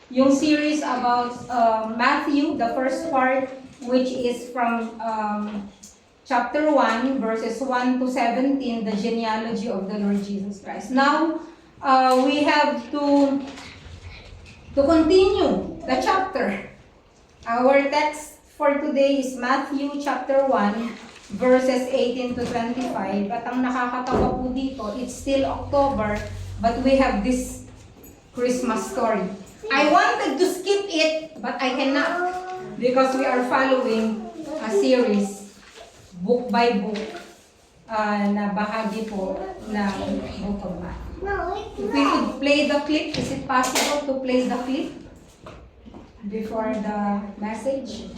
yung series about Matthew, the first part, which is from chapter 1, verses 1 to 17, the genealogy of the Lord Jesus Christ. Now, we have to continue the chapter. Our text for today is Matthew chapter 1, verses 18 to 25. At ang nakakatawa po dito, it's still October, but we have this Christmas story. I wanted to skip it, but I cannot because we are following a series, book by book, na bahagi po ng Book of Matthew. If we could play the clip, is it possible to play the clip before the message?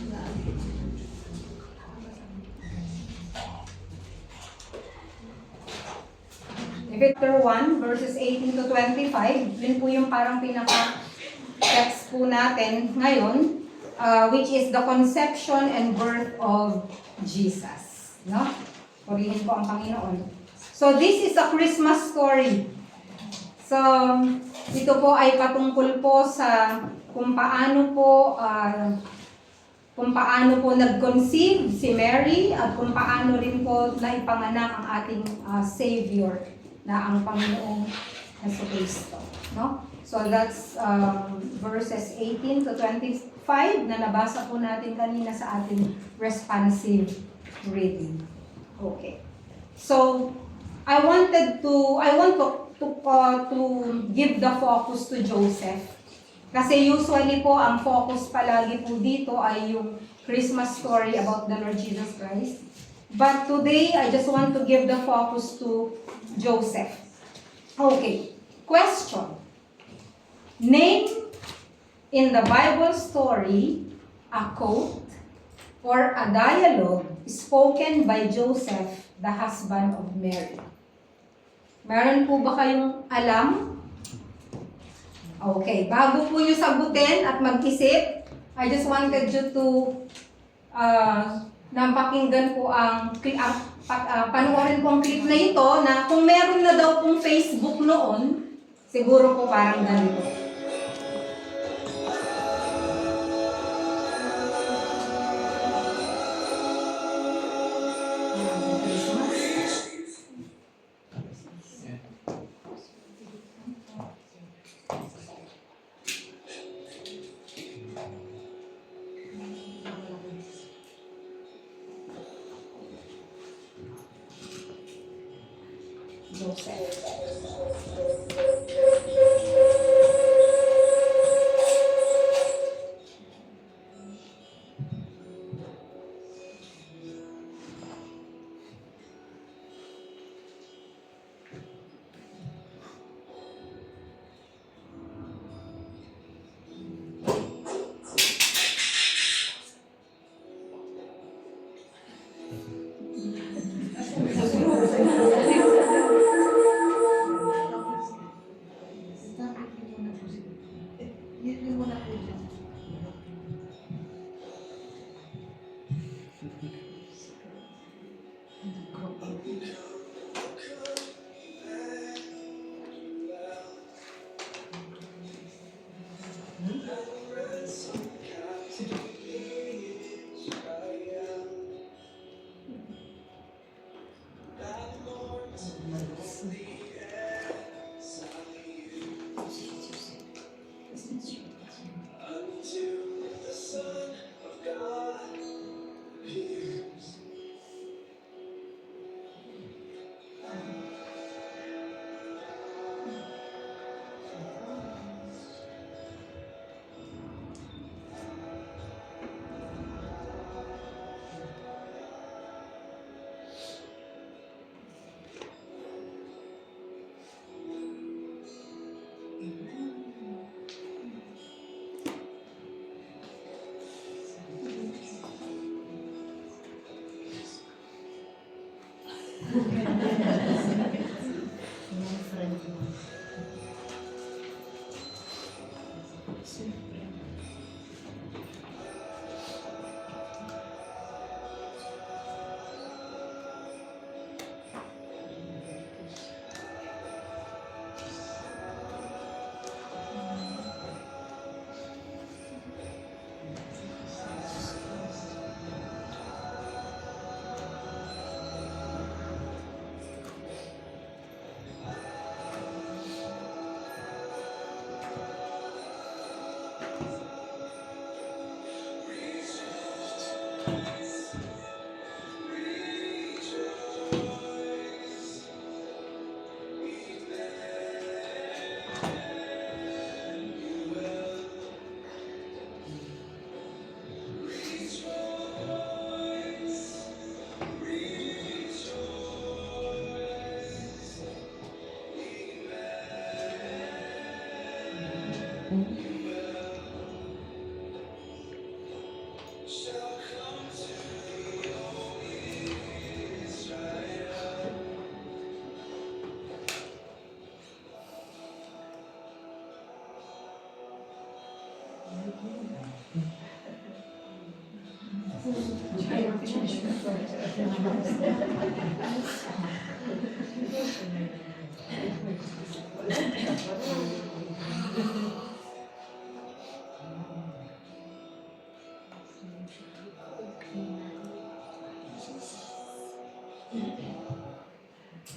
Chapter 1, verses 18 to 25, yun po yung parang pinaka-text po natin ngayon, which is the conception and birth of Jesus. No? Purihin po ang Panginoon. So this is a Christmas story. So, ito po ay patungkol po sa kung paano po nag-conceive si Mary at kung paano rin po naipanganak ang ating Savior na ang Panginoong Jesucristo. No? So that's verses 18 to 25 na nabasa po natin kanina sa ating responsive reading. Okay. So I want to give the focus to Joseph. Kasi usually po ang focus palagi po dito ay yung Christmas story about the Lord Jesus Christ. But today I just want to give the focus to Joseph. Okay. Question. Name in the Bible story a quote or a dialogue spoken by Joseph, the husband of Mary. Meron po ba kayong alam? Okay, bago po nyo sagutin at mag-isip, I just wanted you to napakinggan po panoorin po ang clip na ito na kung meron na daw pong Facebook noon, siguro po parang ganito.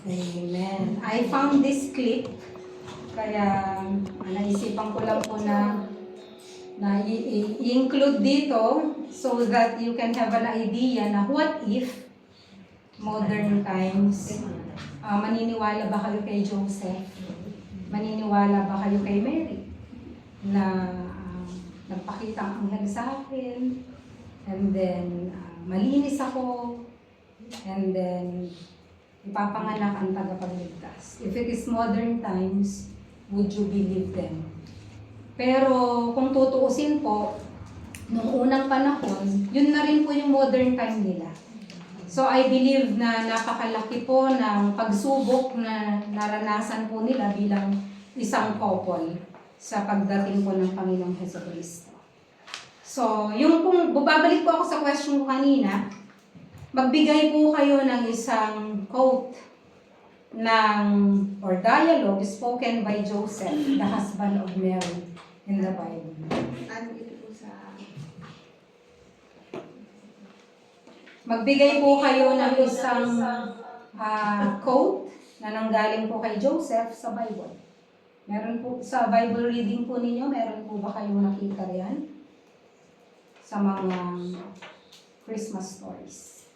Amen. I found this clip, kaya naisipan ko lang po na i-include dito so that you can have an idea na what if modern times, maniniwala ba kayo kay Joseph? Maniniwala ba kayo kay Mary? Na nagpakita ang anghel sa akin, and then malinis ako, and then ipapanganak ang tagapagligtas. If it is modern times, would you believe them? Pero kung tutuusin po, nung unang panahon, yun na rin po yung modern time nila. So I believe na napakalaki po ng pagsubok na naranasan po nila bilang isang couple sa pagdating po ng Panginoong Jesucristo. So, yung kung babalik po ako sa question ko kanina, magbigay po kayo ng isang quote or dialogue spoken by Joseph, the husband of Mary, in the Bible. Magbigay po kayo ng isang quote na nanggaling po kay Joseph sa Bible. Meron po, sa Bible reading po ninyo, meron po ba kayong nakita riyan? Sa mga Christmas stories.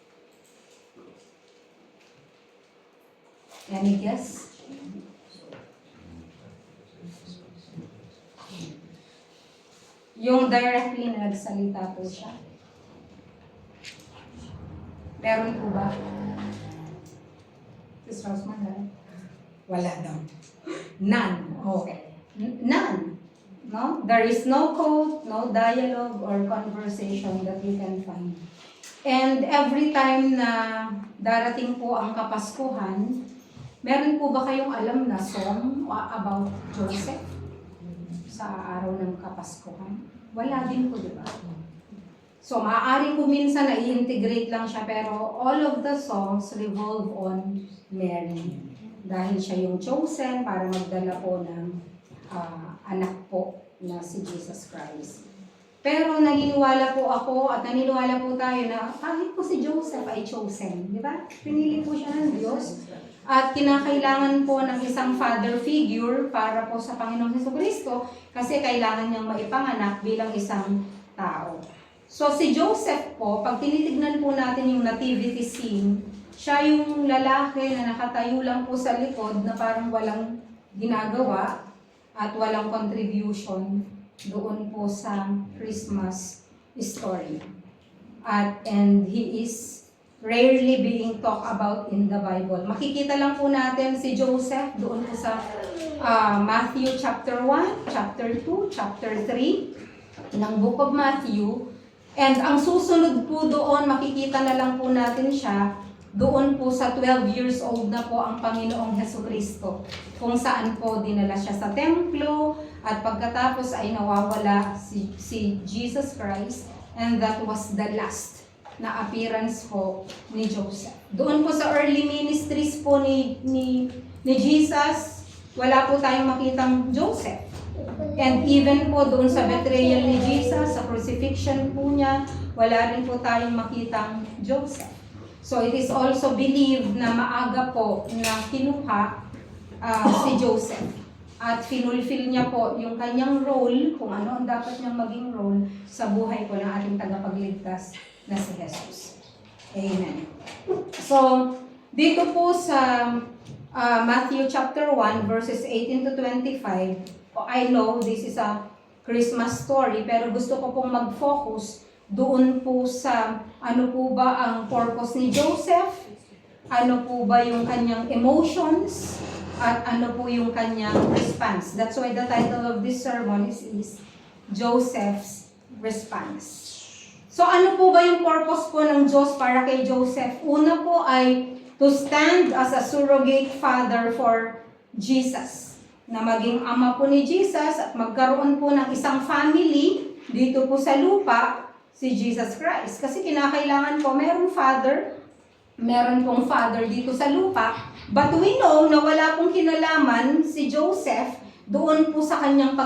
Any guess? Yung directly na nagsalita po siya. Meron po ba? Sis Rosman, wala daw. None. Okay. None. No? There is no quote, no dialogue or conversation that you can find. And every time na darating po ang Kapaskuhan, meron po ba kayong alam na song about Joseph sa araw ng Kapaskuhan? Wala din po, di ba? So, maaaring po minsan na-integrate lang siya, pero all of the songs revolve on Mary. Dahil siya yung chosen para magdala po ng anak po na si Jesus Christ. Pero naniniwala po ako at naniniwala po tayo na kahit po si Joseph ay chosen, di ba? Pinili po siya ng Diyos at kinakailangan po ng isang father figure para po sa Panginoong Jesucristo kasi kailangan niyang maipanganak bilang isang tao. So si Joseph po, pag tinitignan po natin yung nativity scene, siya yung lalaki na nakatayo lang po sa likod na parang walang ginagawa at walang contribution doon po sa Christmas story. And he is rarely being talked about in the Bible. Makikita lang po natin si Joseph doon po sa Matthew chapter 1, chapter 2, chapter 3 ng Book of Matthew. And ang susunod po doon, makikita na lang po natin siya doon po sa 12 years old na po ang Panginoong Jesucristo, kung saan po dinala siya sa templo at pagkatapos ay nawawala si Jesus Christ, and that was the last na appearance po ni Joseph. Doon po sa early ministries po ni Jesus, wala po tayong makitang Joseph. And even po doon sa betrayal ni Jesus, sa crucifixion po niya, wala rin po tayong makitang Joseph. So it is also believed na maaga po na kinuha si Joseph at finulfill niya po yung kanyang role, kung ano ang dapat niyang maging role sa buhay po ng ating tagapagligtas na si Jesus. Amen. So dito po sa Matthew chapter 1 verses 18 to 25, I know this is a Christmas story, pero gusto ko pong mag-focus doon po sa ano po ba ang purpose ni Joseph, ano po ba yung kanyang emotions, at ano po yung kanyang response. That's why the title of this sermon is Joseph's Response. So ano po ba yung purpose po ng Diyos para kay Joseph? Una po ay to stand as a surrogate father for Jesus, na maging ama po ni Jesus at magkaroon po ng isang family dito po sa lupa, si Jesus Christ. Kasi kinakailangan po, meron pong father dito sa lupa. But we know na wala pong kinalaman si Joseph doon po sa kanyang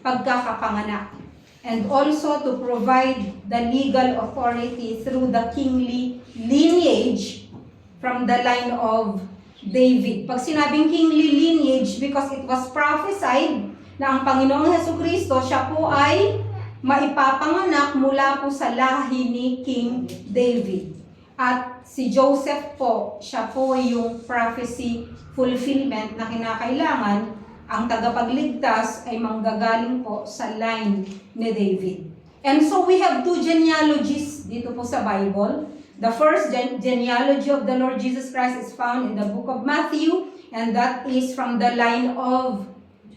pagkakapanganak. And also to provide the legal authority through the kingly lineage from the line of David. Pag sinabing kingly lineage, because it was prophesied na ang Panginoong Hesukristo, siya po ay maipapanganak mula po sa lahi ni King David. At si Joseph po, siya po yung prophecy fulfillment na kinakailangan ang tagapagligtas ay manggagaling po sa line ni David. And so we have two genealogies dito po sa Bible. The first genealogy of the Lord Jesus Christ is found in the book of Matthew, and that is from the line of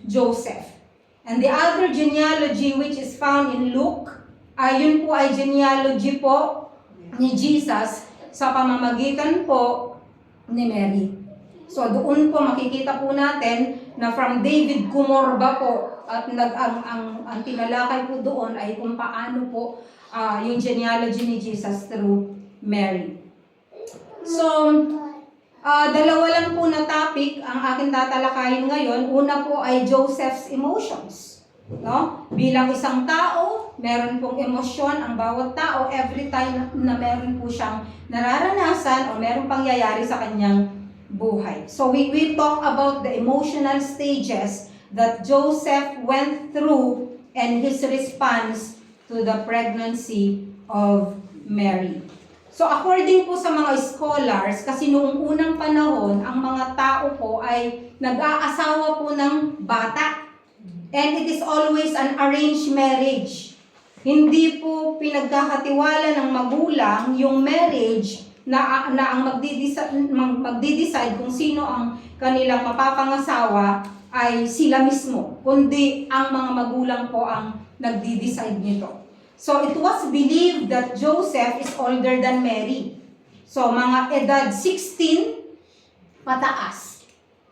Joseph. And the other genealogy which is found in Luke, yun po ay genealogy po ni Jesus sa pamamagitan po ni Mary. So doon po makikita po natin na from David Kumorba po at ang tinalakay po doon ay kung paano po yung genealogy ni Jesus through Mary. So, dalawa lang po na topic ang aking tatalakayin ngayon. Una po ay Joseph's emotions. No? Bilang isang tao, meron pong emosyon ang bawat tao every time na meron po siyang nararanasan o meron pangyayari sa kanyang buhay. So we will talk about the emotional stages that Joseph went through and his response to the pregnancy of Mary. So according po sa mga scholars, kasi noong unang panahon, ang mga tao po ay nag-aasawa po ng bata. And it is always an arranged marriage. Hindi po pinagkakatiwala ng magulang yung marriage na ang magdi-decide kung sino ang kanilang mapapangasawa ay sila mismo, kundi ang mga magulang po ang nagdi-decide nito. So it was believed that Joseph is older than Mary. So mga edad 16 pataas.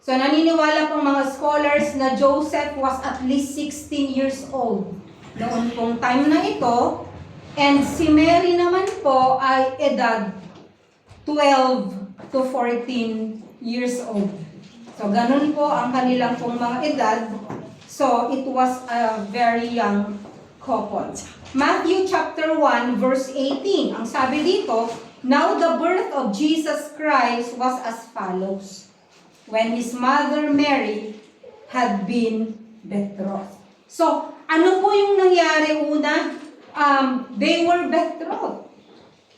So naniniwala pong mga scholars na Joseph was at least 16 years old noon pong time na ito, and si Mary naman po ay edad 12 to 14 years old. So, ganun po ang kanilang pong mga edad. So, it was a very young couple. Matthew chapter 1 verse 18. Ang sabi dito, now the birth of Jesus Christ was as follows. When his mother Mary had been betrothed. So, ano po yung nangyari una? They were betrothed.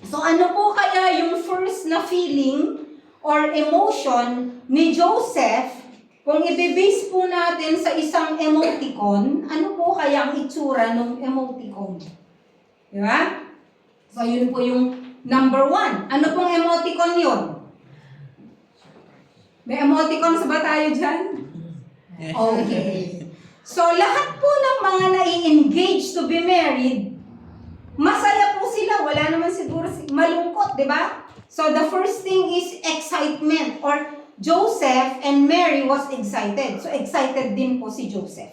So ano po kaya yung first na feeling or emotion ni Joseph? Kung i-base po natin sa isang emoticon, ano po kaya ang itsura ng emoticon? Di ba? So yun po yung number 1. Ano pong emoticon yun? May emoticons ba tayo dyan? Okay. So lahat po ng mga nai-engage to be married, masaya po sila, wala naman siguro malungkot, di ba? So the first thing is excitement, or Joseph and Mary was excited. So excited din po si Joseph.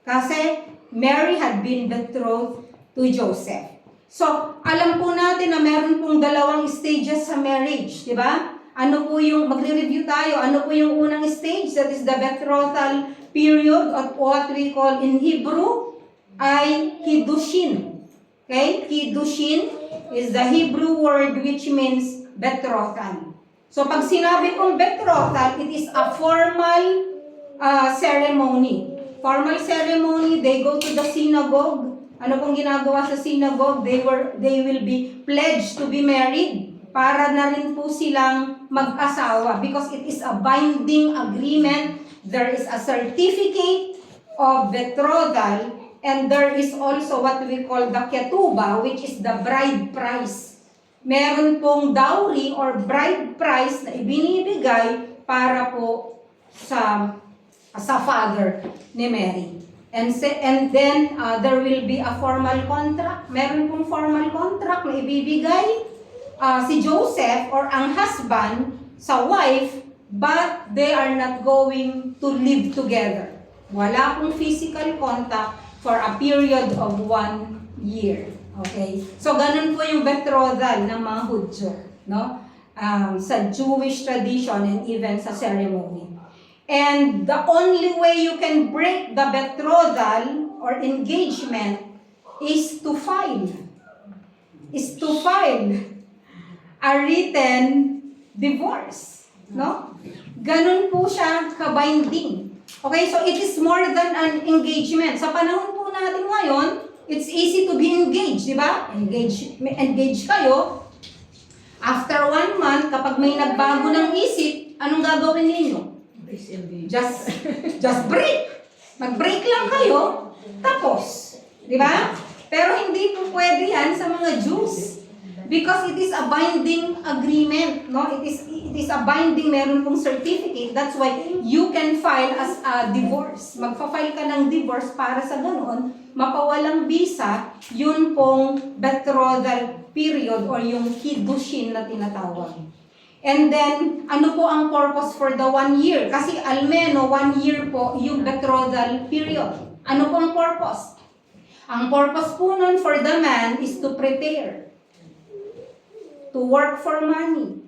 Kasi Mary had been betrothed to Joseph. So alam po natin na meron pong dalawang stages sa marriage, di ba? Ano po yung, magre-review tayo, ano po yung unang stage? That is the betrothal period, of what we call in Hebrew ay Kiddushin. Okay? Kiddushin is the Hebrew word which means betrothal. So pag sinabi kong betrothal, it is a formal ceremony. Formal ceremony, they go to the synagogue. Ano pong ginagawa sa synagogue? They will be pledged to be married para na rin po silang mag-asawa because it is a binding agreement. There is a certificate of betrothal. And there is also what we call the ketubah, which is the bride price. Meron pong dowry or bride price na ibinibigay para po sa father ni Mary. And then there will be a formal contract. Meron pong formal contract na ibibigay si Joseph or ang husband sa wife, but they are not going to live together. Wala pong physical contact for a period of 1 year. Okay? So, ganun po yung betrothal ng mga Hudyo, no? Sa Jewish tradition and even sa ceremony. And the only way you can break the betrothal or engagement is to file. A written divorce. No? Ganun po siya ka-binding. Okay, so it is more than an engagement. Sa panahon po natin ngayon, it's easy to be engaged, di ba? Engage kayo. After 1 month, kapag may nagbago ng isip, anong gagawin ninyo? Just break. Mag-break lang kayo, tapos. Di ba? Pero hindi po pwede yan sa mga Jews. Because it is a binding agreement, no? It is a binding, meron pong certificate. That's why you can file as a divorce. Magfa-file ka ng divorce para sa ganoon, mapawalang visa, yun pong betrothal period or yung kiddushin na tinatawag. And then, ano po ang purpose for the 1 year? Kasi almeno 1 year po yung betrothal period. Ano po ang purpose? Ang purpose po nun for the man is to prepare. To work for money,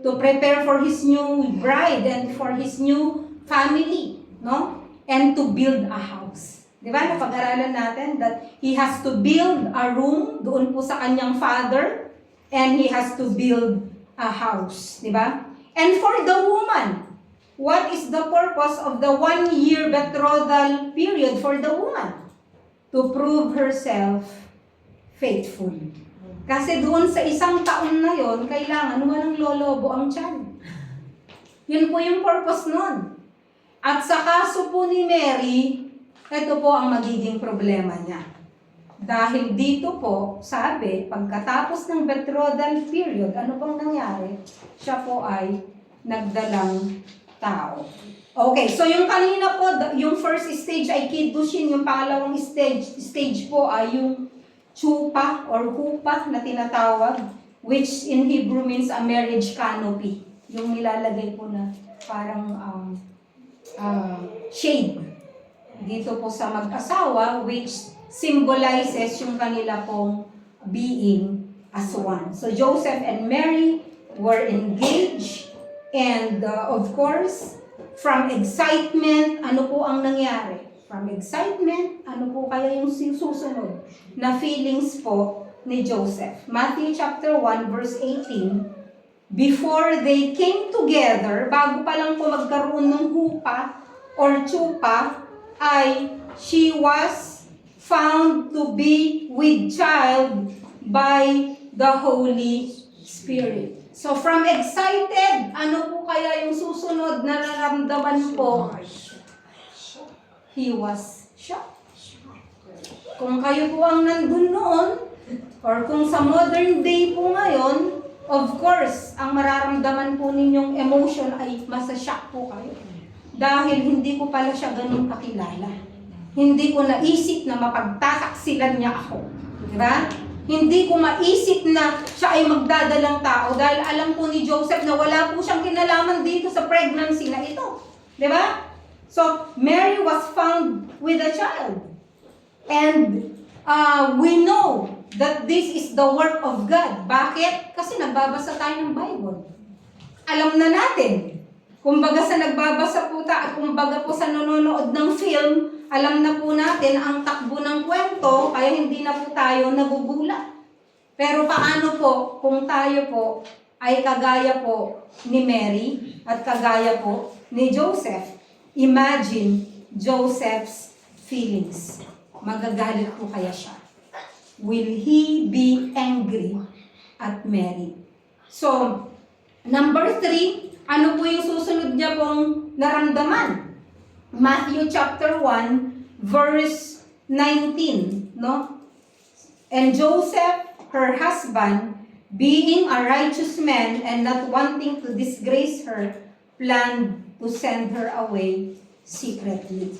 to prepare for his new bride and for his new family, no? And to build a house. Di ba? Napag-aralan natin that he has to build a room doon po sa kanyang father and he has to build a house. Di ba? And for the woman, what is the purpose of the 1 year betrothal period for the woman? To prove herself faithful. Kasi doon sa 1 taon na yon, kailangan walang lolobo ang tiyan. Yun po yung purpose nun. At sa kaso po ni Mary, ito po ang magiging problema niya. Dahil dito po, sabi, pagkatapos ng betrothal period, ano pong nangyari? Siya po ay nagdalang tao. Okay, so yung kanina po, yung first stage ay kiddushin, yung pangalawang stage po ay yung chupa or hupa na tinatawag, which in Hebrew means a marriage canopy. Yung nilalagay po na parang shade dito po sa mag-asawa, which symbolizes yung kanila pong being as one. So Joseph and Mary were engaged and of course, from excitement, ano po ang nangyari? From excitement, ano po kaya yung susunod na feelings po ni Joseph? Matthew chapter 1 verse 18, before they came together, bago pa lang po magkaroon ng hupa or chupa, ay she was found to be with child by the Holy Spirit. So from excited, ano po kaya yung susunod na nararamdaman po? He was shocked. Kung kayo po ang nandun noon, or kung sa modern day po ngayon, of course, ang mararamdaman po ninyong emotion ay masashock po kayo. Dahil hindi ko pala siya ganun kakilala. Hindi ko naisip na mapagtataksilan niya ako. Diba? Hindi ko maisip na siya ay magdadalang tao dahil alam po ni Joseph na wala po siyang kinalaman dito sa pregnancy na ito. Diba? So, Mary was found with a child. And we know that this is the work of God. Bakit? Kasi nagbabasa tayo ng Bible. Alam na natin. Kumbaga sa nagbabasa po at kumbaga po sa nanonood ng film, alam na po natin ang takbo ng kwento, kaya hindi na po tayo nagugulat. Pero paano po kung tayo po ay kagaya po ni Mary at kagaya po ni Joseph? Imagine Joseph's feelings. Magagalit po kaya siya? Will he be angry at Mary? So, number 3, ano po yung susunod niya pong naramdaman? Matthew chapter 1, verse 19, no? And Joseph, her husband, being a righteous man and not wanting to disgrace her, planned to send her away secretly.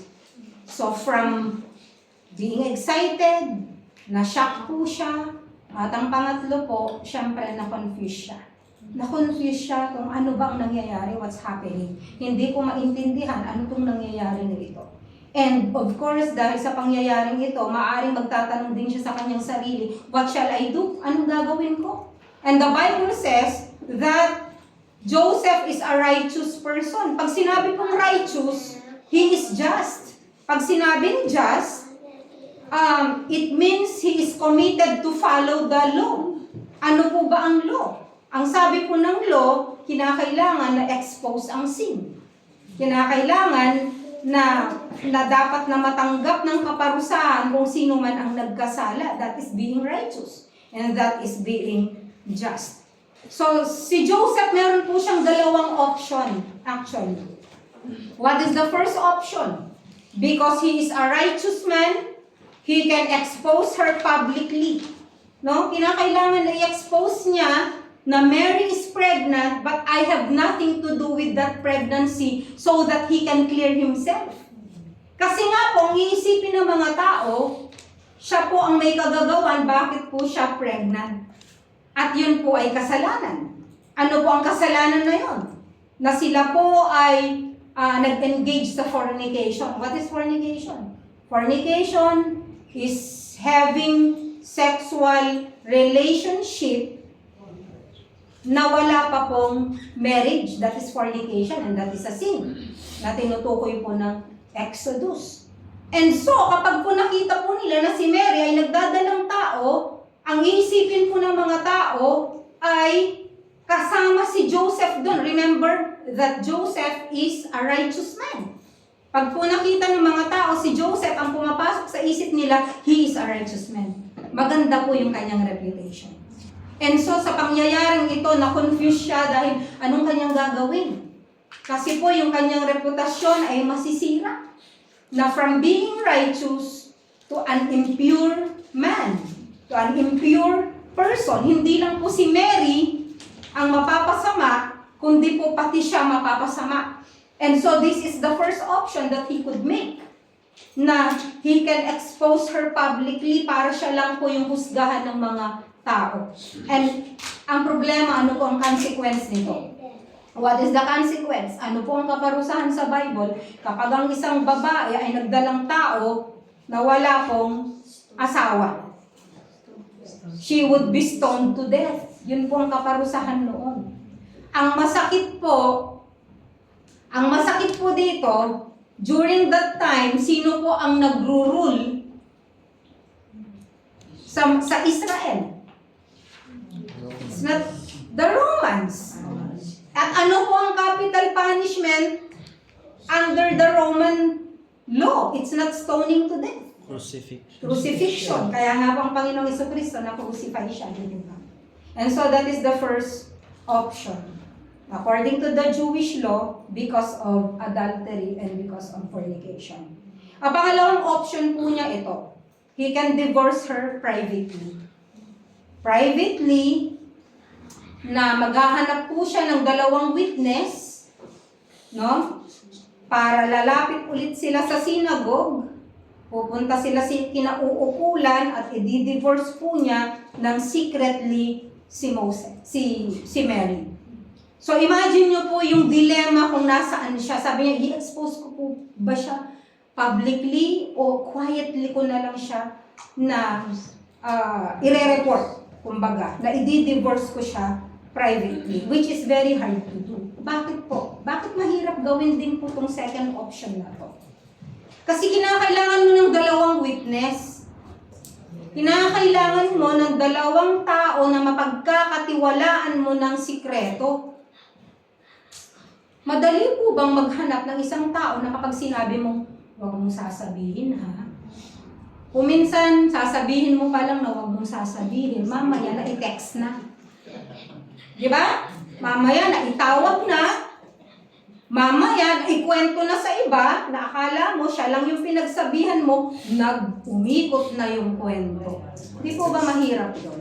So from being excited, na-shock po siya, at ang pangatlo po, syempre na-confuse siya. Na-confuse siya kung ano ba ang nangyayari, what's happening. Hindi ko maintindihan ano itong nangyayari nito. And of course, dahil sa pangyayaring ito, maaaring magtatanong din siya sa kanyang sarili, what shall I do? Anong gagawin ko? And the Bible says that Joseph is a righteous person. Pag sinabi kong righteous, he is just. Pag sinabing just, it means he is committed to follow the law. Ano po ba ang law? Ang sabi po ng law, kinakailangan na expose ang sin. Kinakailangan na dapat na matanggap ng kaparusahan kung sino man ang nagkasala. That is being righteous. And that is being just. So, si Joseph, meron po siyang dalawang option, actually. What is the first option? Because he is a righteous man, he can expose her publicly. No? Kinakailangan na i-expose niya na Mary is pregnant, but I have nothing to do with that pregnancy so that he can clear himself. Kasi nga po, ang iisipin ng mga tao, siya po ang may kagagawan, bakit po siya pregnant? At yun po ay kasalanan. Ano po ang kasalanan na yun? Na sila po ay nag-engage sa fornication. What is fornication? Fornication is having sexual relationship na wala pa pong marriage. That is fornication and that is a sin na tinutukoy po ng Exodus. And so, kapag po nakita po nila na si Mary ay nagdadalang tao, ang iisipin po ng mga tao ay kasama si Joseph doon. Remember that Joseph is a righteous man. Pag po nakita ng mga tao si Joseph, ang pumapasok sa isip nila, he is a righteous man. Maganda po yung kanyang reputation. And so, sa pangyayaring ito, na-confuse siya dahil anong kanyang gagawin? Kasi po, yung kanyang reputasyon ay masisira. Na from being righteous to an impure man, to an impure person. Hindi lang po si Mary ang mapapasama, kundi po pati siya mapapasama. And so, this is the first option that he could make. Na he can expose her publicly para siya lang po yung husgahan ng mga tao. And ang problema, ano po ang consequence nito? What is the consequence? Ano po ang kaparusahan sa Bible? Kapag ang isang babae ay nagdalang tao na wala pong asawa, she would be stoned to death. Yun po ang kaparusahan noon. Ang masakit po dito, during that time, sino po ang nagro-rule sa Israel? It's not the Romans. At ano po ang capital punishment under the Roman law? It's not stoning to death. Crucifixion. Kaya nga po ang Panginoong Jesucristo na-crucify siya. And so that is the first option. According to the Jewish law, because of adultery and because of fornication. Ang pangalawang option po niya ito. He can divorce her privately. Privately, na maghahanap po siya ng dalawang witness, no? Para lalapit ulit sila sa synagogue, pupunta sila sa kinauukulan at i-divorce po niya ng secretly si Mary. So imagine nyo po yung dilemma kung nasaan siya. Sabi niya, i-expose ko po ba siya publicly o quietly ko na lang siya na i-report, kumbaga, na i-divorce ko siya privately, which is very hard to do. Bakit po? Bakit mahirap gawin din po itong second option na to? Kasi kinakailangan mo ng dalawang witness. Kinakailangan mo ng dalawang tao na mapagkakatiwalaan mo ng sikreto. Madali po bang maghanap ng isang tao na kapag sinabi mong, huwag mong sasabihin ha? Kung minsan, sasabihin mo pa lang na huwag mong sasabihin, mamaya na i-text na. Diba? Mamaya na itawag na, mamaya na ikwento na sa iba, na akala mo siya lang yung pinagsabihan mo, nag-umikot na yung kwento. Di po ba mahirap yun?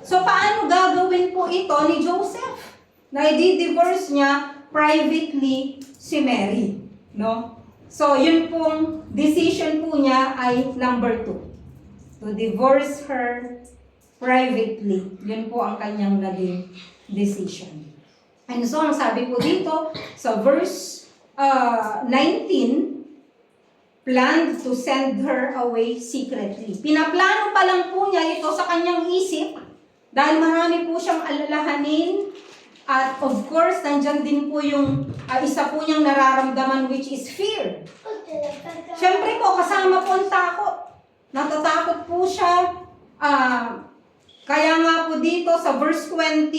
So, paano gagawin po ito ni Joseph? Na i-divorce niya privately si Mary. No? So, yun pong decision po niya ay number 2. To divorce her privately. Yun po ang kanyang naging decision. And so, ang sabi po dito, sa verse 19, planned to send her away secretly. Pinaplano pa lang po niya ito sa kanyang isip dahil marami po siyang alalahanin at of course, nandyan din po yung isa po niyang nararamdaman which is fear. Siyempre po, kasama po ang takot. Natatakot po siya. Kaya nga po dito sa verse 20,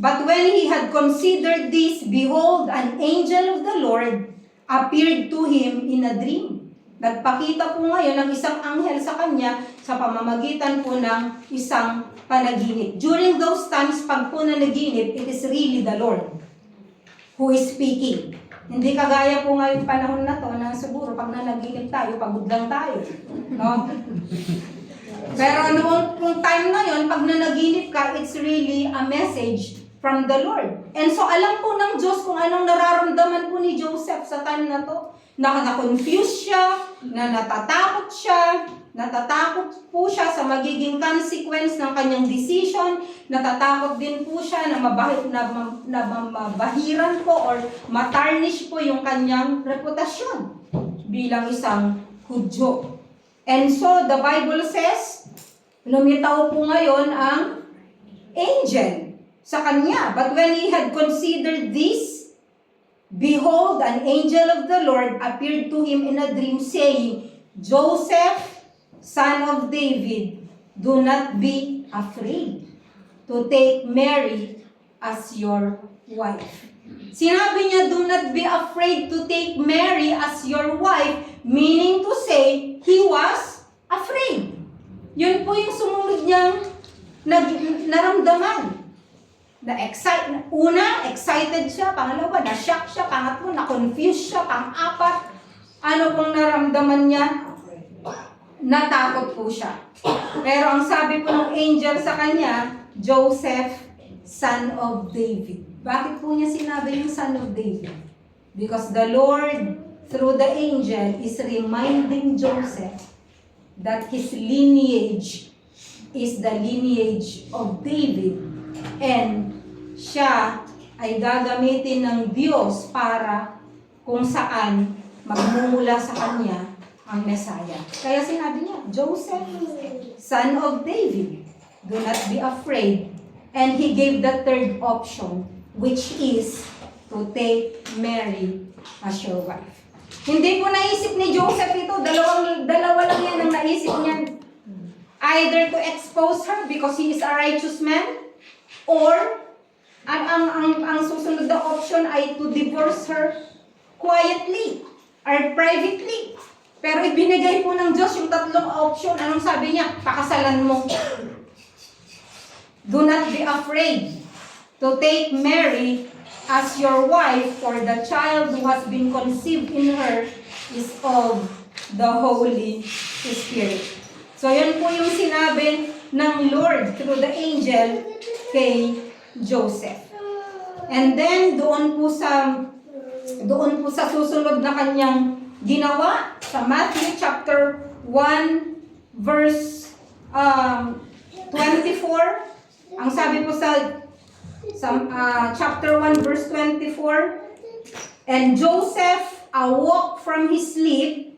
but when he had considered this, behold, an angel of the Lord appeared to him in a dream. Nagpakita po ngayon ng isang anghel sa kanya sa pamamagitan po ng isang panaginip. During those times, pag po nanaginip, it is really the Lord who is speaking. Hindi kagaya po ngayong panahon na to na siguro pag nanaginip tayo, pagod lang tayo. No? Pero noong time na yon, pag nanaginip ka, it's really a message from the Lord. And so alam po ng Diyos kung anong nararamdaman po ni Joseph sa time na to. Na-confuse siya, na natatakot po siya sa magiging consequence ng kanyang decision, natatakot din po siya na mabahiran po or matarnish po yung kanyang reputasyon bilang isang Hudyo. And so the Bible says, lumitaw po ngayon ang angel sa kanya. But when he had considered this, behold, an angel of the Lord appeared to him in a dream, saying, Joseph, son of David, do not be afraid to take Mary as your wife. Sinabi niya, do not be afraid to take Mary as your wife, meaning to say, he was afraid. Yun po yung sumunod niyang naramdaman. Excited siya, pangalawa, na-shock siya, pangatlo, na-confuse siya, pang-apat, ano pong naramdaman niya? Natakot po siya. Pero ang sabi po ng angel sa kanya, Joseph, son of David. Bakit po niya sinabi yung son of David? Because the Lord, through the angel, is reminding Joseph that his lineage is the lineage of David. And siya ay gagamitin ng Diyos para kung saan magmumula sa kanya ang Messiah. Kaya sinabi niya, Joseph, son of David, do not be afraid. And he gave the third option, which is to take Mary as your wife. Hindi po naisip ni Joseph ito, dalawa lang yan ang naisip niya. Either to expose her because he is a righteous man, or ang susunod na option ay to divorce her quietly or privately. Pero ibinigay po ng Diyos yung tatlong option. Anong sabi niya? Pakasalan mo. Do not be afraid to take Mary as your wife, for the child who has been conceived in her is of the Holy Spirit. So yan po yung sinabi ng Lord through the angel kay Joseph. And then doon po sa susunod na kanyang ginawa sa Matthew chapter 1 verse 24. Ang sabi po sa chapter 1 verse 24, and Joseph awoke from his sleep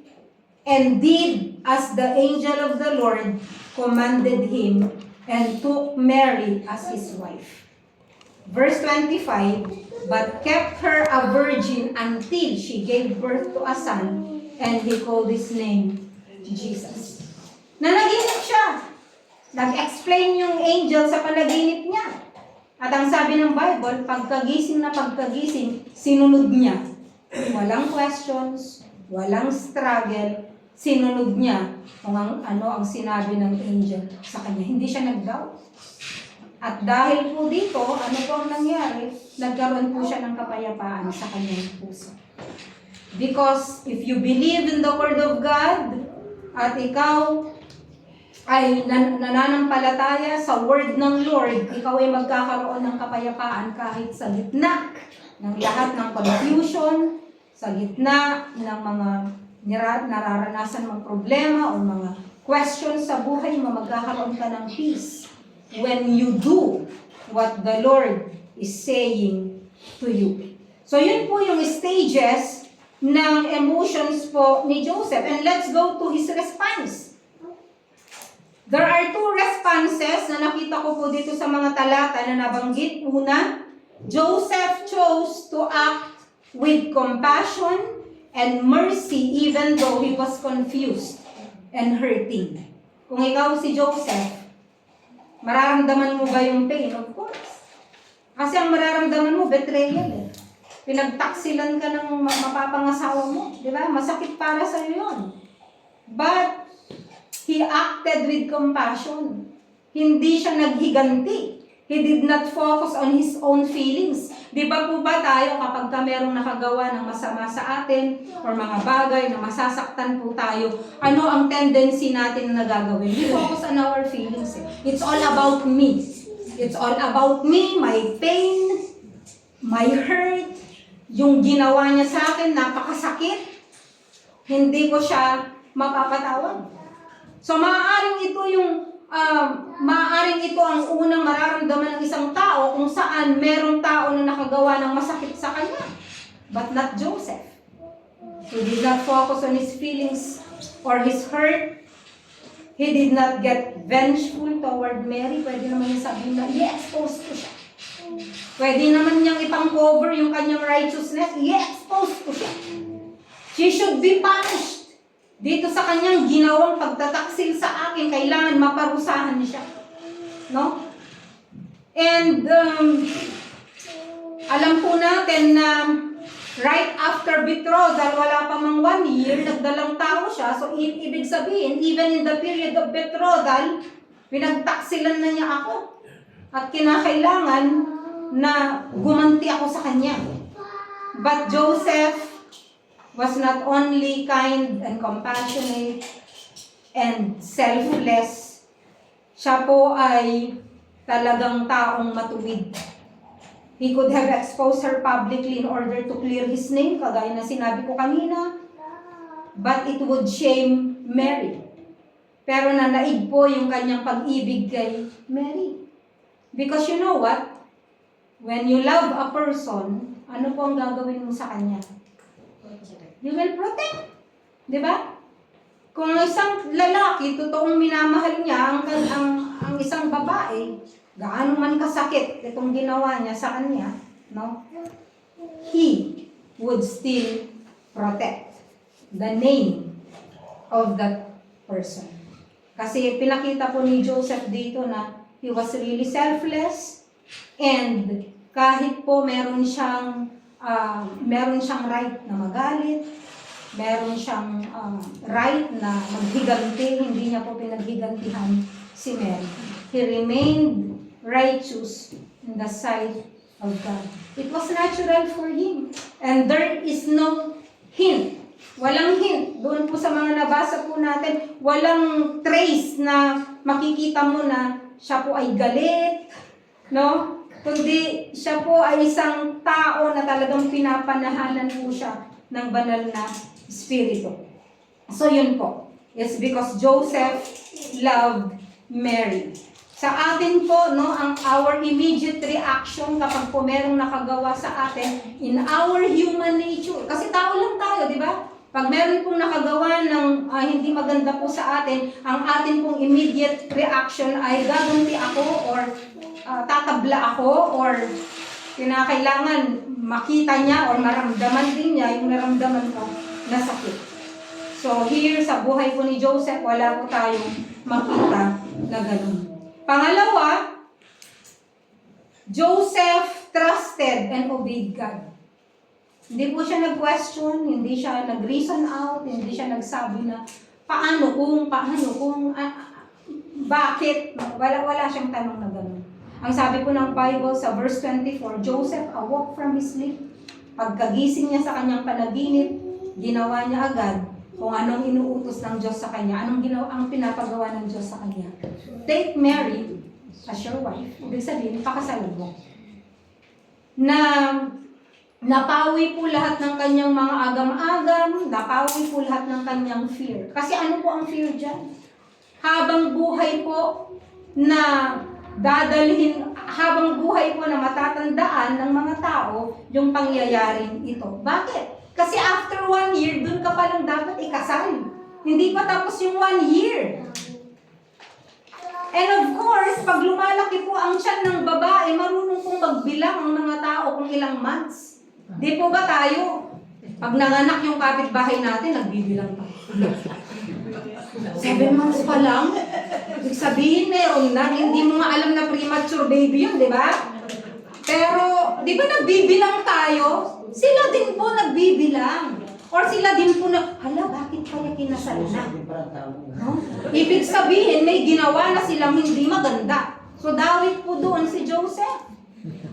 and did as the angel of the Lord commanded him, and took Mary as his wife. Verse 25, but kept her a virgin until she gave birth to a son, and he called his name Jesus. Nanaginip siya. Nag-explain yung angel sa panaginip niya. At ang sabi ng Bible, pagkagising, sinunod niya. Walang questions, walang struggle, sinunod niya kung ano ang sinabi ng angel sa kanya. Hindi siya nag-doubt. At dahil po dito, ano po ang nangyari? Nagkaroon po siya ng kapayapaan sa kanyang puso. Because if you believe in the Word of God, at ikaw ay nananampalataya sa Word ng Lord, ikaw ay magkakaroon ng kapayapaan kahit sa gitna ng lahat ng confusion, sa gitna ng mga nararanasan mong problema o mga questions sa buhay mo, magkakaroon ka ng peace when you do what the Lord is saying to you. So yun po yung stages ng emotions po ni Joseph. And let's go to his response. There are two responses na nakita ko po dito sa mga talata na nabanggit. Una, Joseph chose to act with compassion and mercy even though he was confused and hurting. Kung ikaw si Joseph, mararamdaman mo ba yung pain? Of course. Kasi ang mararamdaman mo, betrayal eh. Pinagtaksilan ka ng mapapangasawa mo. Di ba? Masakit para sa iyo yun. But, he acted with compassion. Hindi siya naghiganti. He did not focus on his own feelings. Di ba po ba tayo kapag ka merong nakagawa ng masama sa atin or mga bagay na masasaktan po tayo, ano ang tendency natin na gagawin? We focus on our feelings. It's all about me. It's all about me, my pain, my hurt, yung ginawa niya sa akin, napakasakit. Hindi ko siya mapapatawad. So maaaring ito ang unang mararamdaman ng isang tao kung saan merong tao na nakagawa ng masakit sa kanya. But not Joseph. He did not focus on his feelings or his hurt. He did not get vengeful toward Mary. Pwede naman niya sabihin na i-expose ko siya. Pwede naman niyang ipang-cover yung kanyang righteousness. I-expose ko siya. She should be punished. Dito sa kanyang ginawang pagtataksil sa akin, kailangan maparusahan siya. No? And alam po natin na right after betrothal, wala pa mang 1 year, nagdalang tao siya. So, ibig sabihin, even in the period of betrothal, pinagtaksilan na niya ako. At kinakailangan na gumanti ako sa kanya. But Joseph was not only kind and compassionate and selfless, siya po ay talagang taong matuwid. He could have exposed her publicly in order to clear his name, kagaya na sinabi ko kanina, but it would shame Mary. Pero nanaig po yung kanyang pag-ibig kay Mary. Because you know what? When you love a person, ano po ang gagawin mo sa kanya? You will protect. Di ba? Kung isang lalaki, totoong minamahal niya ang isang babae, gaano man kasakit itong ginawa niya sa kanya, no? He would still protect the name of that person. Kasi pinakita po ni Joseph dito na he was really selfless, and kahit po meron siyang right na magalit, meron siyang right na maghiganti, hindi niya po pinaghigantihan si Mary. He remained righteous in the sight of God. It was natural for him. And there is no hint. Walang hint. Doon po sa mga nabasa po natin, walang trace na makikita mo na siya po ay galit, no? Kundi siya po ay isang tao na talagang pinapanahalan po siya ng banal na espiritu. So yun po. It's because Joseph loved Mary. Sa atin po, no, our immediate reaction kapag po merong nakagawa sa atin in our human nature. Kasi tao lang tayo, di ba? Pag meron pong nakagawa ng hindi maganda po sa atin, ang atin pong immediate reaction ay gaganti ako or tatabla ako or kinakailangan makita niya or maramdaman din niya yung naramdaman ko na sakit. So here sa buhay po ni Joseph, wala po tayong makita na ganun. Pangalawa, Joseph trusted and obeyed God. Hindi po siya nag-question, hindi siya nag-reason out, hindi siya nagsabi na paano kung, bakit. Wala siyang tanong na gano'n. Ang sabi po ng Bible sa verse 24, Joseph awoke from his sleep. Pagkagising niya sa kanyang panaginip, ginawa niya agad kung anong inuutos ng Diyos sa kanya, ang pinapagawa ng Diyos sa kanya. Take Mary as your wife. Ibig sabihin, pakasalan mo. Na napawi po lahat ng kanyang mga agam-agam, napawi po lahat ng kanyang fear. Kasi ano po ang fear dyan? Habang buhay po na habang buhay po na matatandaan ng mga tao yung pangyayaring ito. Bakit? Kasi after 1 year, dun ka palang dapat ikasal. Hindi pa tapos yung 1 year. And of course, pag lumalaki po ang tiyan ng babae, marunong pong magbilang ang mga tao kung ilang months. Di po ba tayo? Pag nanganak yung kapitbahay natin, nagbibilang pa. 7 months pa lang. Ibig sabihin, meron na. Hindi mo nga alam na premature baby yun, di ba? Pero, di ba nagbibilang tayo? Sila din po nagbibilang. Or sila din po na, hala, bakit kaya kinasal na? No? Ibig sabihin, may ginawa na silang hindi maganda. So, dawit po doon si Joseph.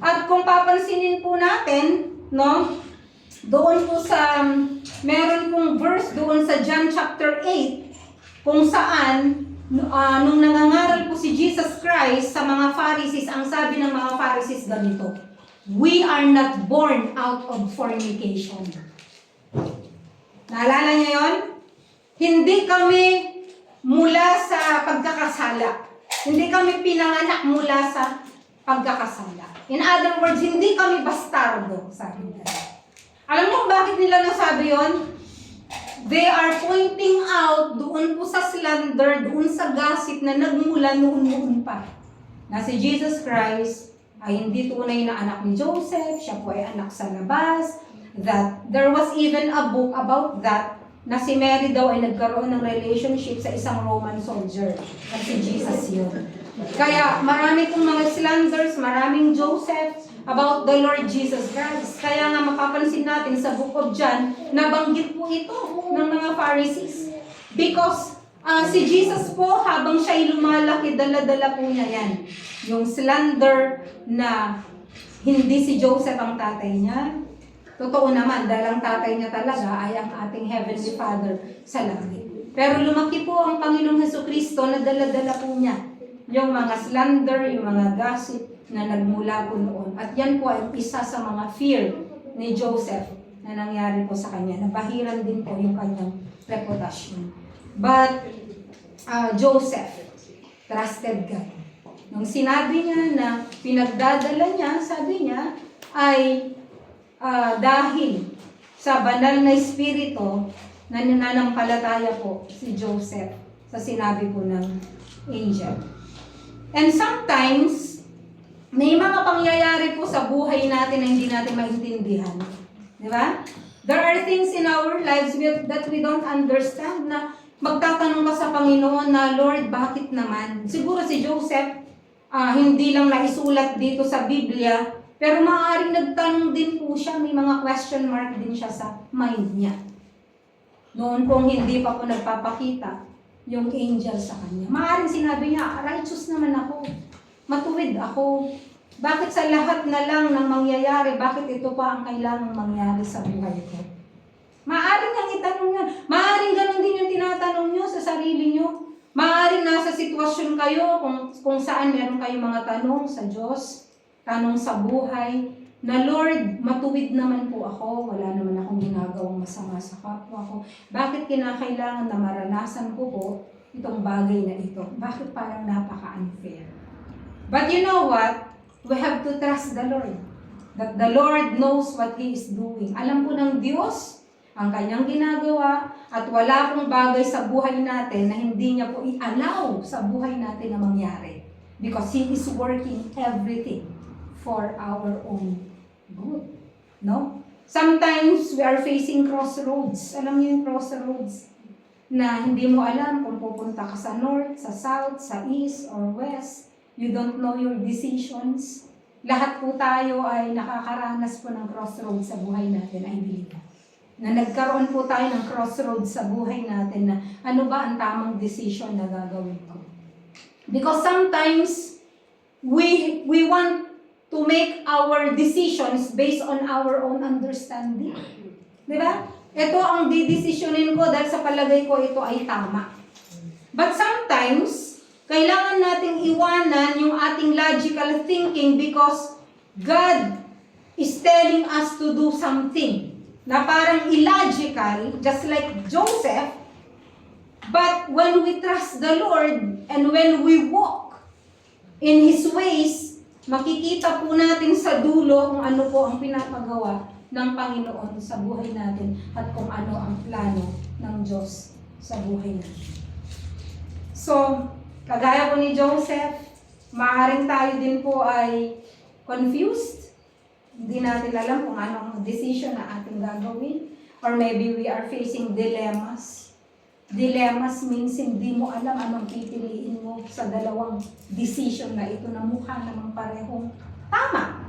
At kung papansinin po natin, no, doon po sa, meron pong verse doon sa John chapter 8, kung saan, nung nangangaral po si Jesus Christ sa mga Pharisees, ang sabi ng mga Pharisees ganito, we are not born out of fornication. Naalala niyo yon? Hindi kami mula sa pagkakasala. Hindi kami pinanganak mula sa pagkakasala. In other words, hindi kami bastardo, sabi nila. Alam niyo bakit nila nasabi yon? They are pointing out doon po sa slander, doon sa gossip na nagmula noon pa. Na si Jesus Christ ay hindi tunay na anak ni Joseph, siya po ay anak sa labas, that there was even a book about that, na si Mary daw ay nagkaroon ng relationship sa isang Roman soldier. At si Jesus yun. Kaya marami pong mga slanders, maraming Joseph about the Lord Jesus Christ. Kaya nga mapapansin natin sa Book of John, nabanggit po ito ng mga Pharisees. Because si Jesus po, habang siya'y lumalaki, dala-dala po niya yan. Yung slander na hindi si Joseph ang tatay niya. Totoo naman, dahil ang tatay niya talaga ay ang ating Heavenly Father sa langit. Pero lumaki po ang Panginoong Hesukristo na dala-dala po niya yung mga slander, yung mga gossip na nagmula po noon. At yan po ay isa sa mga fear ni Joseph na nangyari po sa kanya. Nabahiran din po yung kanyang reputasyon. But Joseph trusted God. Nung sinabi niya na pinagdadala niya, sabi niya, ay dahil sa banal na espiritu na nananampalataya po si Joseph sa sinabi po ng angel. And sometimes, may mga pangyayari po sa buhay natin na hindi natin maintindihan. Di ba? There are things in our lives that we don't understand na magtatanong ka sa Panginoon na, Lord, bakit naman? Siguro si Joseph, hindi lang naisulat dito sa Biblia, pero maaaring nagtanong din po siya, may mga question mark din siya sa mind niya. Noon kung hindi pa po nagpapakita yung angel sa kanya. Maaaring sinabi niya, righteous naman ako, matuwid ako. Bakit sa lahat na lang ng mangyayari, bakit ito pa ang kailangang mangyari sa buhay ko? Maaaring niyang itanong yan. Maaaring ganun din yung tinatanong niyo sa sarili niyo. Maaaring nasa sitwasyon kayo kung saan meron kayong mga tanong sa Diyos, tanong sa buhay, na Lord, matuwid naman po ako, wala naman akong ginagawang masama sa kapwa ko. Bakit kinakailangan na maranasan ko po itong bagay na ito? Bakit parang napaka-unfair? But you know what? We have to trust the Lord. That the Lord knows what He is doing. Alam po ng Diyos ang kanyang ginagawa at wala pong bagay sa buhay natin na hindi niya po i-allow sa buhay natin na mangyari. Because He is working everything for our own good. No? Sometimes we are facing crossroads. Alam niyo yung crossroads na hindi mo alam kung pupunta ka sa north, sa south, sa east, or west. You don't know your decisions. Lahat po tayo ay nakakaranas po ng crossroads sa buhay natin, I believe. Na nagkaroon po tayo ng crossroads sa buhay natin na ano ba ang tamang decision na gagawin ko. Because sometimes we want to make our decisions based on our own understanding. Di ba? Ito ang didesisyonin ko dahil sa palagay ko ito ay tama. But sometimes, kailangan nating iwanan yung ating logical thinking because God is telling us to do something na parang illogical, just like Joseph. But when we trust the Lord and when we walk in His ways, makikita po natin sa dulo kung ano po ang pinapagawa ng Panginoon sa buhay natin at kung ano ang plano ng Diyos sa buhay natin. So, kagaya po ni Joseph, maaaring tayo din po ay confused. Hindi natin alam kung anong decision na ating gagawin. Or maybe we are facing dilemmas. Dilemmas means hindi mo alam anong pipiliin mo sa dalawang decision na ito na mukha namang parehong tama.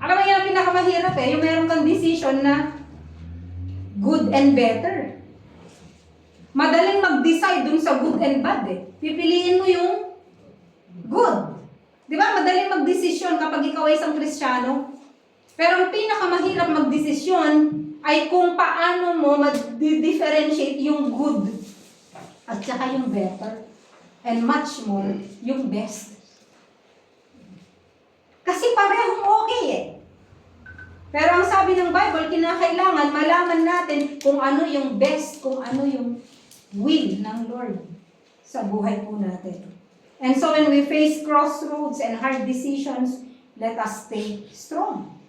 Alam mo yan ang pinakamahirap yung meron kang decision na good and better. Madaling mag-decide dun sa good and bad Pipiliin mo yung good. Di ba? Madaling mag-desisyon kapag ikaw ay isang Kristiyano. Pero ang pinakamahirap mag-desisyon ay kung paano mo mag-differentiate yung good at saka yung better and much more yung best. Kasi parehong okay Pero ang sabi ng Bible, kinakailangan malaman natin kung ano yung best, kung ano yung will ng Lord sa buhay po natin. And so when we face crossroads and hard decisions, let us stay strong.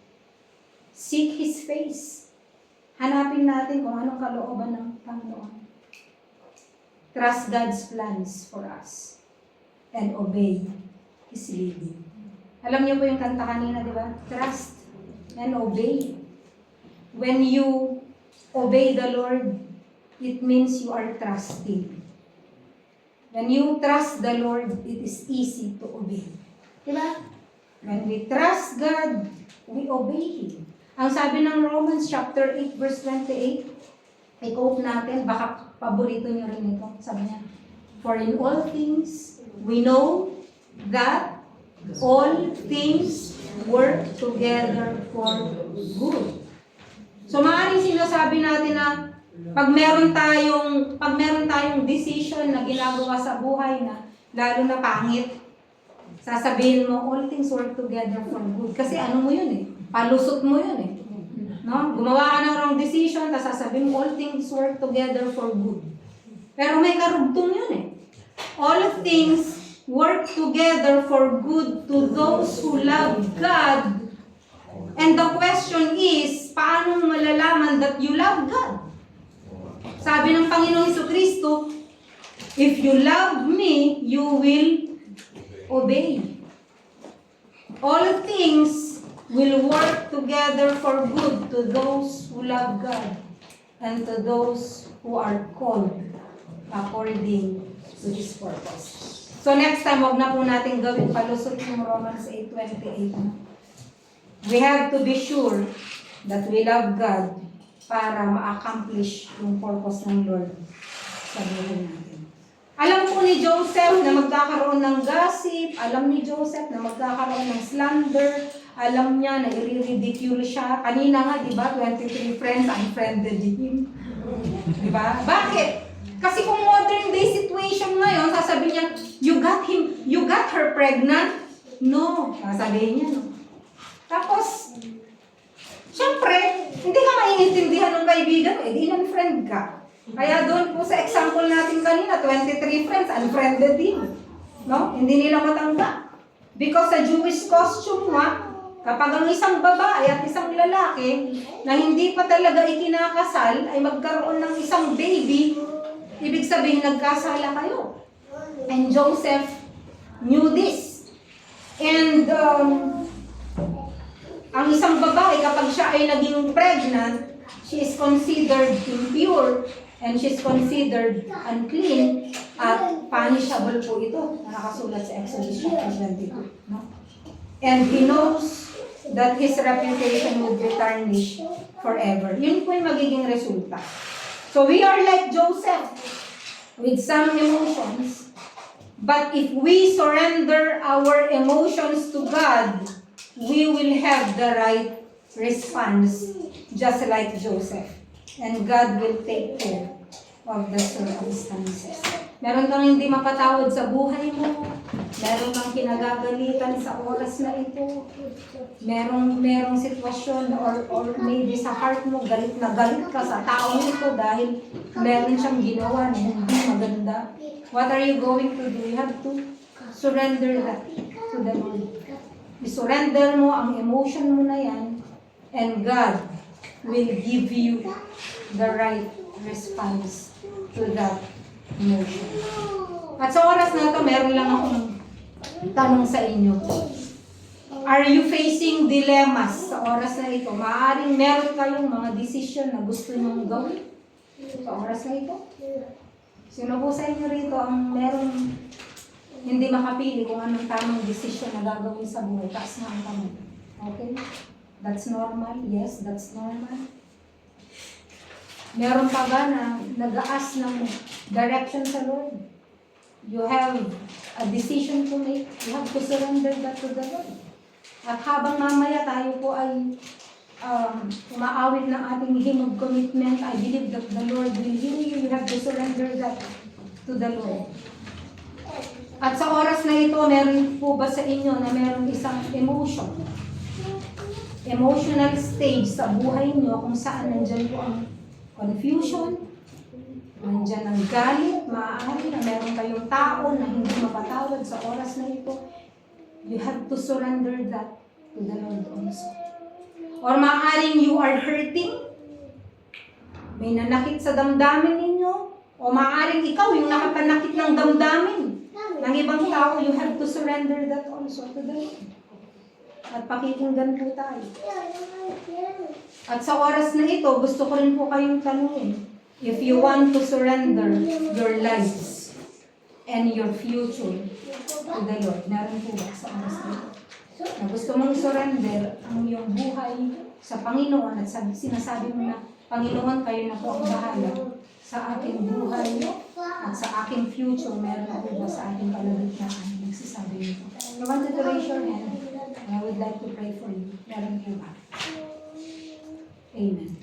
Seek His face. Hanapin natin kung anong kalooban ng Panginoon. Trust God's plans for us. And obey His leading. Alam niyo po yung kanta kanina, di ba? Trust and obey. When you obey the Lord, it means you are trusting. When you trust the Lord, it is easy to obey. Di ba? When we trust God, we obey Him. Ang sabi ng Romans chapter 8 verse 28, i-quote natin, baka paborito niyo rin ito. Sabi niya, for in all things, we know that all things work together for good. So maaaring sinasabi natin na pag meron tayong decision na ginagawa sa buhay na lalo na pangit, sasabihin mo, all things work together for good. Kasi ano mo yun palusot mo yun No? Gumawa ka ng wrong decision, tapos sasabihin mo, all things work together for good. Pero may karugtong yun All things work together for good to those who love God. And the question is, paano malalaman that you love God? Sabi ng Panginoong Jesucristo, if you love me, you will obey. All things will work together for good to those who love God and to those who are called according to His purpose. So next time, wag na po natin gawin palusot yung Romans 8:28. We have to be sure that we love God para ma-accomplish yung purpose ng Lord sa buhay natin. Alam po ni Joseph na magkakaroon ng gossip, alam ni Joseph na magkakaroon ng slander, alam niya na i-ridicule siya. Kanina nga, di ba, 23 friends unfriended him. Di ba? Bakit? Kasi kung modern day situation ngayon, sasabihin niya, you got her pregnant? No. Sasabihin niya, no. Tapos, syempre, hindi ka maiintindihan ng kaibigan mo, di unfriend ka. Kaya doon po sa example natin kanina, 23 friends, unfriended him. No? Hindi nila matanggap. Because sa Jewish costume kapag ang isang babae at isang lalaki na hindi pa talaga ikinakasal ay magkaroon ng isang baby, ibig sabihin nagkasala kayo. And Joseph knew this. And ang isang babae, kapag siya ay naging pregnant, she is considered impure and she is considered unclean at punishable po ito. Nakasulat sa Exodus chapter 22. No? And he knows that his reputation would be tarnished forever. Yun po yung magiging resulta. So we are like Joseph with some emotions, but if we surrender our emotions to God, we will have the right response just like Joseph. And God will take care of the circumstances. Meron kang hindi mapatawad sa buhay mo. Meron kang kinagagalitan sa oras na ito. Merong sitwasyon or maybe sa heart mo, galit na galit ka sa taong ito dahil meron siyang ginawa na hindi maganda. What are you going to do? You have to surrender that to the Lord. I-surrender mo ang emotion mo na yan and God will give you the right response to that emotion. At sa oras na ito, meron lang akong tanong sa inyo. Are you facing dilemmas sa oras na ito? Maaaring meron kayong mga decision na gusto nyong gawin sa oras na ito. Sino po sa inyo rito ang merong hindi makapili kung anong tamang decision na gagawin sa buhay? Taas na ang kamay. Okay? That's normal. Yes, that's normal. Meron pa ba na nag-aas ng direction sa Lord? You have a decision to make. You have to surrender that to the Lord. At habang mamaya tayo po ay umaawit ng ating hymn of commitment, I believe that the Lord will heal you. You have to surrender that to the Lord. At sa oras na ito, meron po ba sa inyo na meron isang emotional stage sa buhay niyo kung saan nandyan po ang confusion, nandyan ang galit, maaari na meron kayong tao na hindi mapatawad sa oras na ito. You have to surrender that to the Lord also. Or maaaring you are hurting, may nanakit sa damdamin ninyo, o maaaring ikaw yung nakapanakit ng damdamin ng ibang tao, you have to surrender that also to the Lord. At pakikinggan po tayo. At sa oras na ito, gusto ko rin po kayong tanungin, if you want to surrender your lives and your future to the Lord, meron po ba sa oras na ito? Na gusto mong surrender ang iyong buhay sa Panginoon at sinasabi mo na, Panginoon, kayo na po ang bahala sa aking buhay at sa aking future, meron na po ba sa ating kalagitnaan? Nagsasabi nito. I want you to raise your hand. I would like to pray for you. Meron po ba? Amen.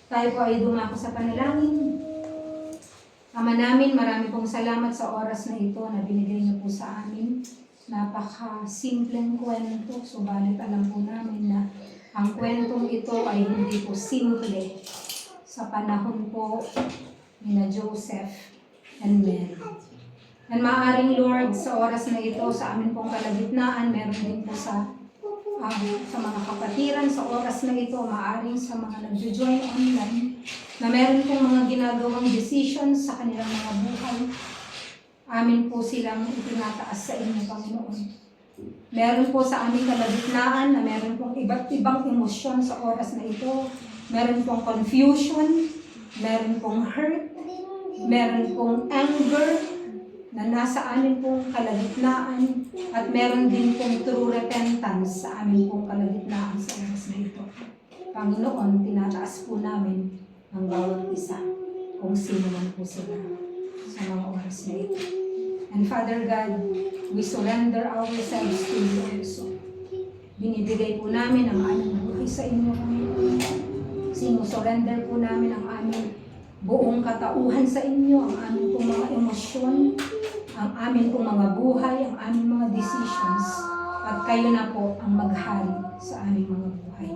Tayo po ay dumako sa panalangin. Ama namin, marami pong salamat sa oras na ito na binigay niyo po sa amin. Napaka-simpleng kwento, subalit alam po namin na ang kwentong ito ay hindi po simple sa panahon po ni na Joseph and Mary. And maaaring Lord, sa oras na ito, sa amin pong kalagitnaan, meron din po sa mga kapatiran sa oras na ito, maaaring sa mga nag-join online, na meron pong mga ginagawang decisions sa kanilang mga buhay. Amin po silang itinataas sa inyo, Panginoon. Meron po sa aming kalagitnaan na meron pong iba't ibang emosyon sa oras na ito. Meron pong confusion, meron pong hurt, meron pong anger na nasa amin pong kalagitnaan, at meron din pong true repentance sa amin pong kalagitnaan sa oras na ito. Panginoon, tinataas po namin ang bawat isa kung sino man po sila sa mga oras na ito. And Father God, we surrender ourselves to you also. Binibigay po namin ang aming buhay sa inyo, Panginoon. Sinusurrender po namin ang aming buong katauhan sa inyo, ang aming pong mga emosyon, ang aming pong mga buhay, ang aming mga decisions, at kayo na po ang maghari sa aming mga buhay.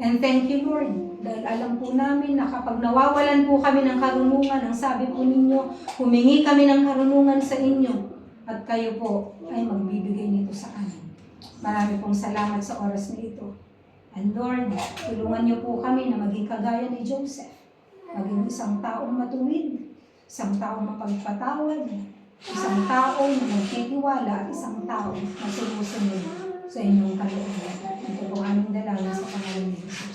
And thank you, Lord, dahil alam po namin na kapag nawawalan po kami ng karunungan, ang sabi po ninyo, humingi kami ng karunungan sa inyo, at kayo po ay magbibigay nito sa amin. Marami pong salamat sa oras na ito. And Lord, tulungan niyo po kami na maging kagaya ni Joseph, maging isang taong matuwid, isang taong mapagpatawad, isang taong magtitiwala, at isang taong na sumusunod sa inyong kalooban. Ito po aming dalangin sa pangalan ni Jesus.